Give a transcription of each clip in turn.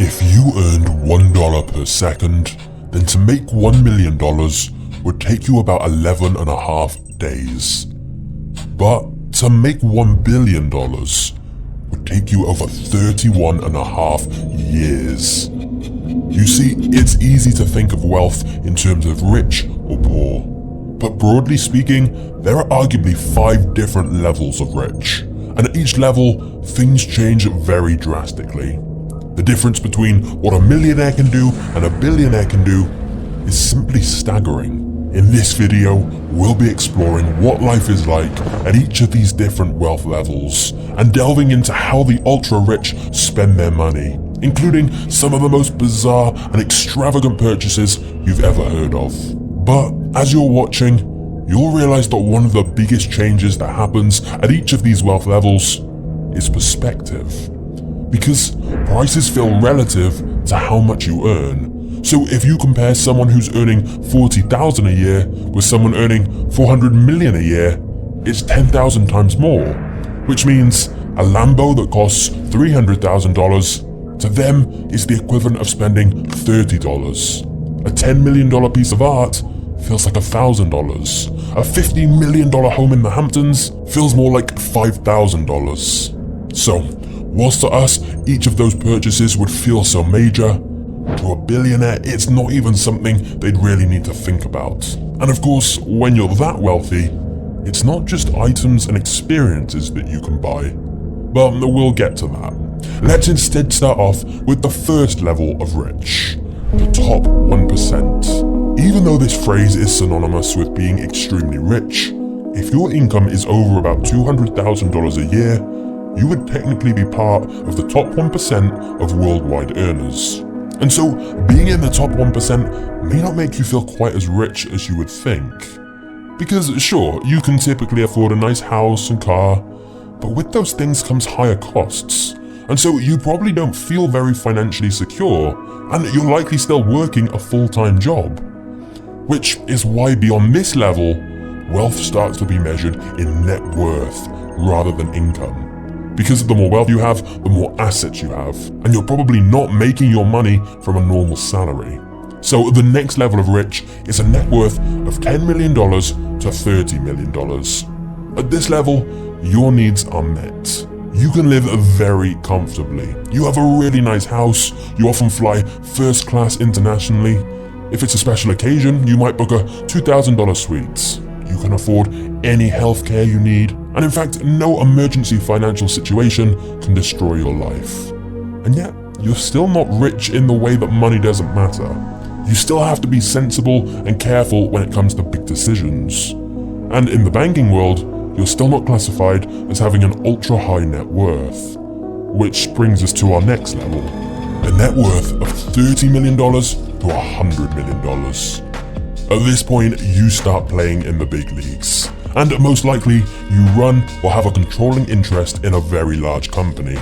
If you earned $1 per second, then to make $1 million would take you about 11 and a half days. But to make $1 billion would take you over 31 and a half years. You see, it's easy to think of wealth in terms of rich or poor. But broadly speaking, there are arguably 5 different levels of rich. And at each level, things change very drastically. The difference between what a millionaire can do and a billionaire can do is simply staggering. In this video, we'll be exploring what life is like at each of these different wealth levels and delving into how the ultra-rich spend their money, including some of the most bizarre and extravagant purchases you've ever heard of. But as you're watching, you'll realize that one of the biggest changes that happens at each of these wealth levels is perspective. Because prices feel relative to how much you earn. So if you compare someone who's earning $40,000 a year with someone earning $400 million a year, it's 10,000 times more. Which means a Lambo that costs $300,000 to them is the equivalent of spending $30. A $10 million piece of art feels like $1,000. A $50 million home in the Hamptons feels more like $5,000. So, whilst to us, each of those purchases would feel so major, to a billionaire, it's not even something they'd really need to think about. And of course, when you're that wealthy, it's not just items and experiences that you can buy. But we'll get to that. Let's instead start off with the first level of rich, the top 1%. Even though this phrase is synonymous with being extremely rich, if your income is over about $200,000 a year, you would technically be part of the top 1% of worldwide earners. And so, being in the top 1% may not make you feel quite as rich as you would think. Because sure, you can typically afford a nice house and car, but with those things comes higher costs. And so you probably don't feel very financially secure, and you're likely still working a full-time job. Which is why beyond this level, wealth starts to be measured in net worth rather than income. Because the more wealth you have, the more assets you have, and you're probably not making your money from a normal salary. So the next level of rich is a net worth of $10 million to $30 million. At this level, your needs are met. You can live very comfortably. You have a really nice house, you often fly first class internationally. If it's a special occasion, you might book a $2,000 suite. You can afford any healthcare you need, and in fact, no emergency financial situation can destroy your life. And yet, you're still not rich in the way that money doesn't matter. You still have to be sensible and careful when it comes to big decisions. And in the banking world, you're still not classified as having an ultra-high net worth. Which brings us to our next level, a net worth of $30 million to $100 million. At this point, you start playing in the big leagues. And most likely, you run or have a controlling interest in a very large company.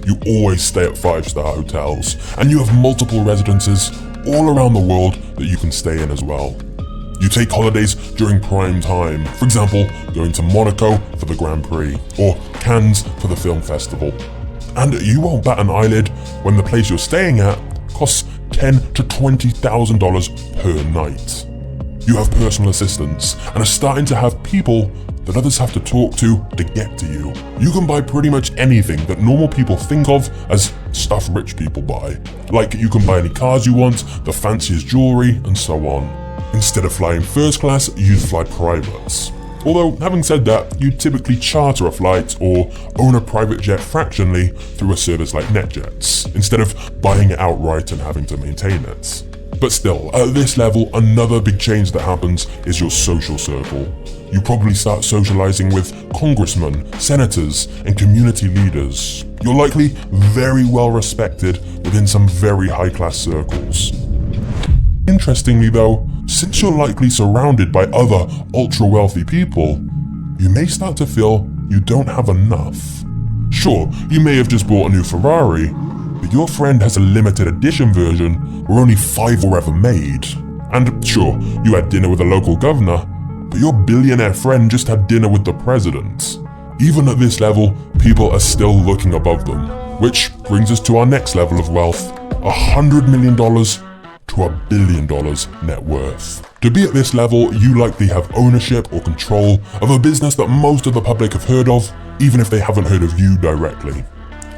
You always stay at 5-star hotels, and you have multiple residences all around the world that you can stay in as well. You take holidays during prime time, for example, going to Monaco for the Grand Prix, or Cannes for the film festival. And you won't bat an eyelid when the place you're staying at costs $10,000 to $20,000 per night. You have personal assistants and are starting to have people that others have to talk to get to you. You can buy pretty much anything that normal people think of as stuff rich people buy. Like you can buy any cars you want, the fanciest jewelry, and so on. Instead of flying first class, you'd fly privates. Although, having said that, you typically charter a flight or own a private jet fractionally through a service like NetJets, instead of buying it outright and having to maintain it. But still, at this level, another big change that happens is your social circle. You probably start socializing with congressmen, senators, and community leaders. You're likely very well respected within some very high-class circles. Interestingly though, since you're likely surrounded by other ultra-wealthy people, you may start to feel you don't have enough. Sure, you may have just bought a new Ferrari, but your friend has a limited edition version where only 5 were ever made. And sure, you had dinner with a local governor, but your billionaire friend just had dinner with the president. Even at this level, people are still looking above them. Which brings us to our next level of wealth, $100 million to $1 billion net worth. To be at this level, you likely have ownership or control of a business that most of the public have heard of, even if they haven't heard of you directly.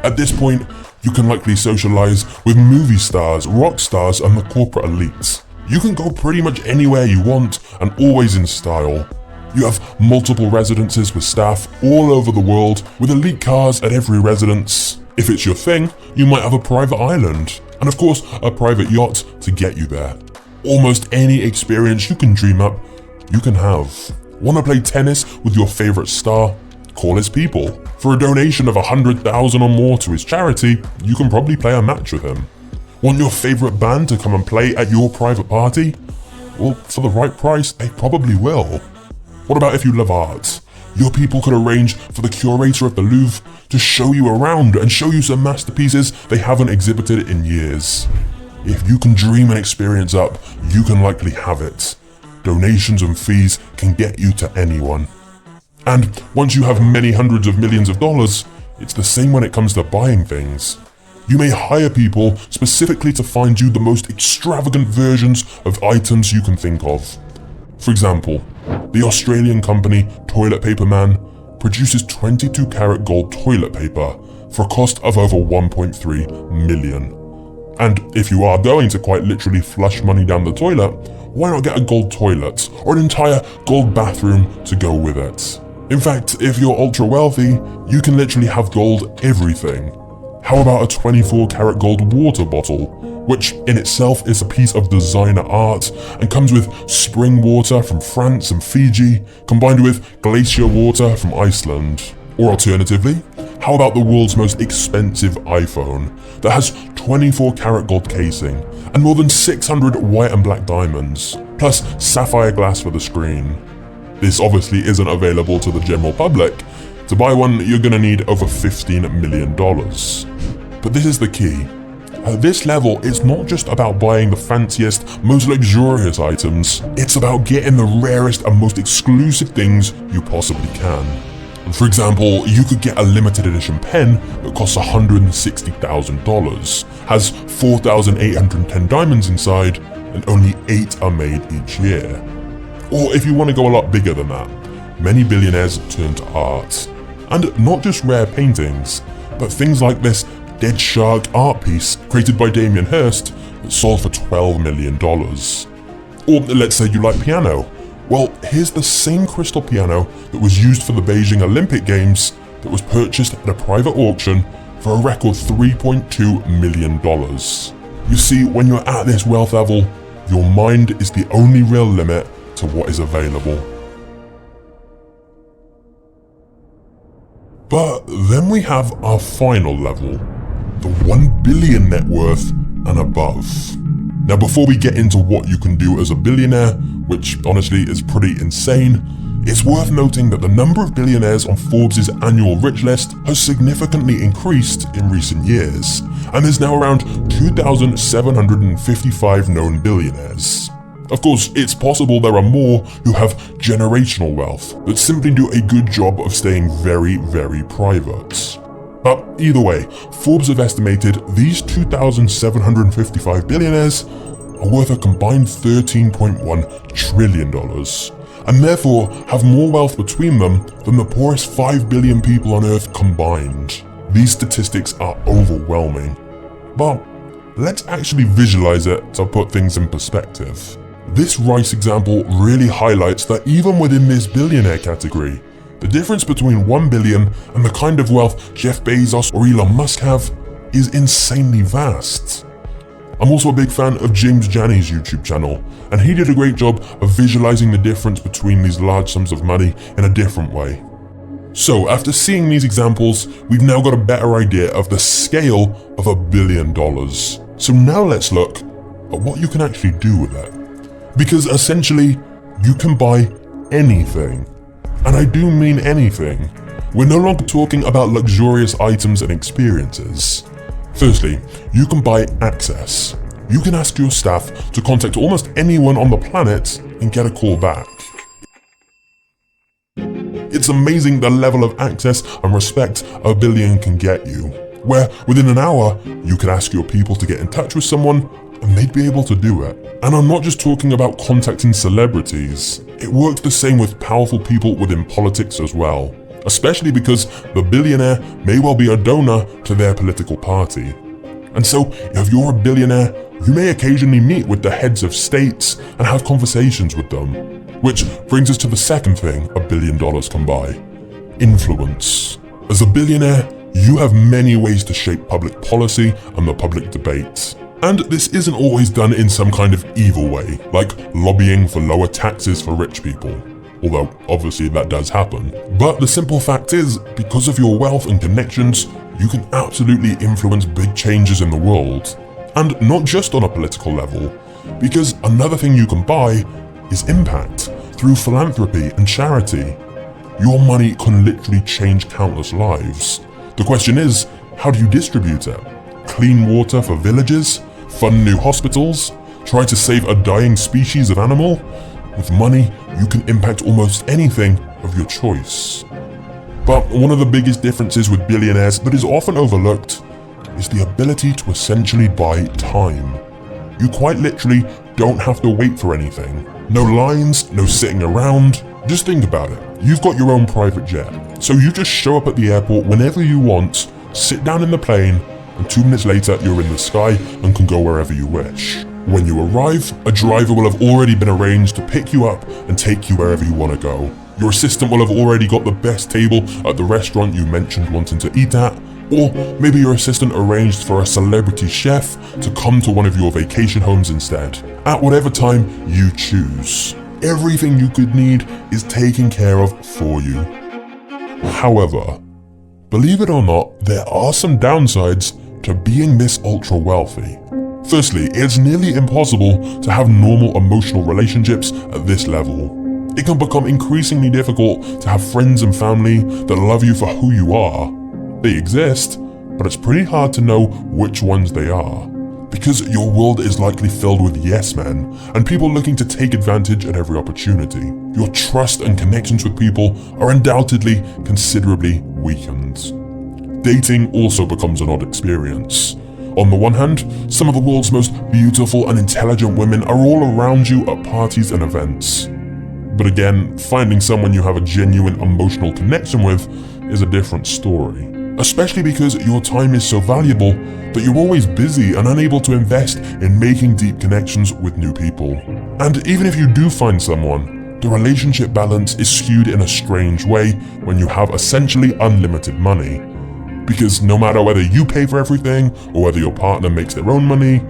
At this point, you can likely socialize with movie stars, rock stars, and the corporate elites. You can go pretty much anywhere you want and always in style. You have multiple residences with staff all over the world with elite cars at every residence. If it's your thing, you might have a private island, and of course, a private yacht to get you there. Almost any experience you can dream up, you can have. Want to play tennis with your favorite star? Call his people. For a donation of $100,000 or more to his charity, you can probably play a match with him. Want your favorite band to come and play at your private party? Well, for the right price, they probably will. What about if you love art? Your people could arrange for the curator of the Louvre to show you around and show you some masterpieces they haven't exhibited in years. If you can dream an experience up, you can likely have it. Donations and fees can get you to anyone. And once you have many hundreds of millions of dollars, it's the same when it comes to buying things. You may hire people specifically to find you the most extravagant versions of items you can think of. For example, the Australian company Toilet Paper Man produces 22-karat gold toilet paper for a cost of over 1.3 million. And if you are going to quite literally flush money down the toilet, why not get a gold toilet or an entire gold bathroom to go with it? In fact, if you're ultra wealthy, you can literally have gold everything. How about a 24-karat gold water bottle, which in itself is a piece of designer art and comes with spring water from France and Fiji, combined with glacier water from Iceland? Or alternatively, how about the world's most expensive iPhone that has 24-karat gold casing and more than 600 white and black diamonds, plus sapphire glass for the screen? This obviously isn't available to the general public. To buy one, you're gonna need over $15 million. But this is the key. At this level, it's not just about buying the fanciest, most luxurious items, it's about getting the rarest and most exclusive things you possibly can. For example, you could get a limited edition pen that costs $160,000, has 4,810 diamonds inside, and only 8 are made each year. Or if you want to go a lot bigger than that, many billionaires turn to art. And not just rare paintings, but things like this dead shark art piece created by Damien Hirst that sold for $12 million. Or let's say you like piano. Well, here's the same crystal piano that was used for the Beijing Olympic Games that was purchased at a private auction for a record $3.2 million. You see, when you're at this wealth level, your mind is the only real limit to what is available. But then we have our final level, the 1 billion net worth and above. Now, before we get into what you can do as a billionaire, which honestly is pretty insane, it's worth noting that the number of billionaires on Forbes' annual rich list has significantly increased in recent years, and there's now around 2,755 known billionaires. Of course, it's possible there are more who have generational wealth that simply do a good job of staying very, very private. But either way, Forbes have estimated these 2,755 billionaires are worth a combined $13.1 trillion, and therefore have more wealth between them than the poorest 5 billion people on Earth combined. These statistics are overwhelming. But let's actually visualize it to put things in perspective. This rice example really highlights that even within this billionaire category, the difference between 1 billion and the kind of wealth Jeff Bezos or Elon Musk have is insanely vast. I'm also a big fan of James Janney's YouTube channel, and he did a great job of visualizing the difference between these large sums of money in a different way. So after seeing these examples, we've now got a better idea of the scale of $1 billion. So now let's look at what you can actually do with it. Because essentially, you can buy anything. And I do mean anything. We're no longer talking about luxurious items and experiences. Firstly, you can buy access. You can ask your staff to contact almost anyone on the planet and get a call back. It's amazing the level of access and respect $1 billion can get you. where within an hour, you could ask your people to get in touch with someone and they'd be able to do it. And I'm not just talking about contacting celebrities. It works the same with powerful people within politics as well, especially because the billionaire may well be a donor to their political party. And so, if you're a billionaire, you may occasionally meet with the heads of states and have conversations with them. Which brings us to the second thing $1 billion can buy: influence. As a billionaire, you have many ways to shape public policy and the public debate. And this isn't always done in some kind of evil way, like lobbying for lower taxes for rich people. Although, obviously that does happen. But the simple fact is, because of your wealth and connections, you can absolutely influence big changes in the world. And not just on a political level, because another thing you can buy is impact through philanthropy and charity. Your money can literally change countless lives. The question is, how do you distribute it? Clean water for villages? Fund new hospitals? Try to save a dying species of animal? With money, you can impact almost anything of your choice. But one of the biggest differences with billionaires that is often overlooked is the ability to essentially buy time. You quite literally don't have to wait for anything. No lines, no sitting around. Just think about it. You've got your own private jet, so you just show up at the airport whenever you want, sit down in the plane, and 2 minutes later you're in the sky and can go wherever you wish. When you arrive, a driver will have already been arranged to pick you up and take you wherever you want to go. Your assistant will have already got the best table at the restaurant you mentioned wanting to eat at, or maybe your assistant arranged for a celebrity chef to come to one of your vacation homes instead, at whatever time you choose. Everything you could need is taken care of for you. However, believe it or not, there are some downsides to being this ultra wealthy. Firstly, it's nearly impossible to have normal emotional relationships at this level. It can become increasingly difficult to have friends and family that love you for who you are. They exist, but it's pretty hard to know which ones they are, because your world is likely filled with yes men and people looking to take advantage at every opportunity. Your trust and connections with people are undoubtedly considerably weakened. Dating also becomes an odd experience. On the one hand, some of the world's most beautiful and intelligent women are all around you at parties and events. But again, finding someone you have a genuine emotional connection with is a different story. Especially because your time is so valuable that you're always busy and unable to invest in making deep connections with new people. And even if you do find someone, the relationship balance is skewed in a strange way when you have essentially unlimited money. Because no matter whether you pay for everything or whether your partner makes their own money,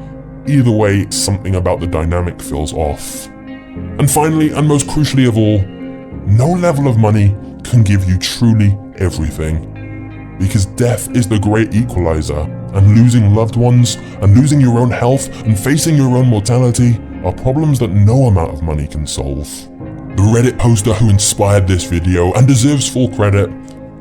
either way, something about the dynamic feels off. And finally, and most crucially of all, no level of money can give you truly everything. Because death is the great equalizer, and losing loved ones, and losing your own health, and facing your own mortality are problems that no amount of money can solve. The Reddit poster who inspired this video, and deserves full credit,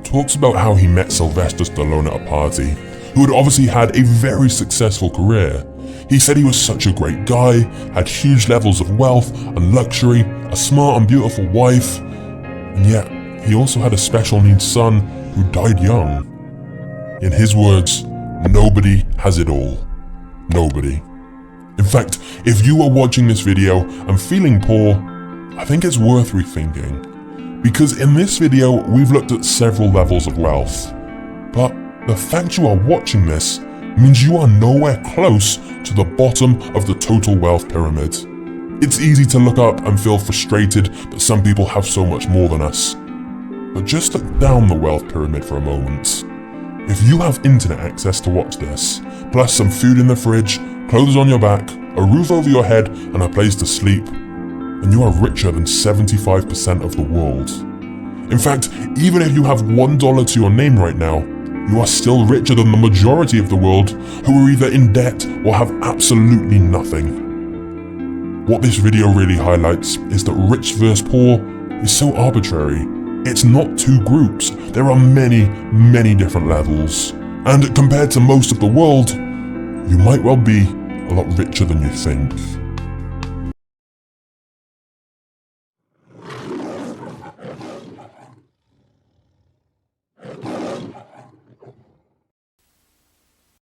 talks about how he met Sylvester Stallone at a party, who had obviously had a very successful career. He said he was such a great guy, had huge levels of wealth and luxury, a smart and beautiful wife, and yet he also had a special needs son who died young. In his words, nobody has it all. Nobody. In fact, if you are watching this video and feeling poor, I think it's worth rethinking. Because in this video, we've looked at several levels of wealth. But the fact you are watching this means you are nowhere close to the bottom of the total wealth pyramid. It's easy to look up and feel frustrated that some people have so much more than us. But just look down the wealth pyramid for a moment. If you have internet access to watch this, plus some food in the fridge, clothes on your back, a roof over your head, and a place to sleep, then you are richer than 75% of the world. In fact, even if you have $1 to your name right now, you are still richer than the majority of the world who are either in debt or have absolutely nothing. What this video really highlights is that rich versus poor is so arbitrary. It's not two groups, there are many, many different levels. And compared to most of the world, you might well be a lot richer than you think.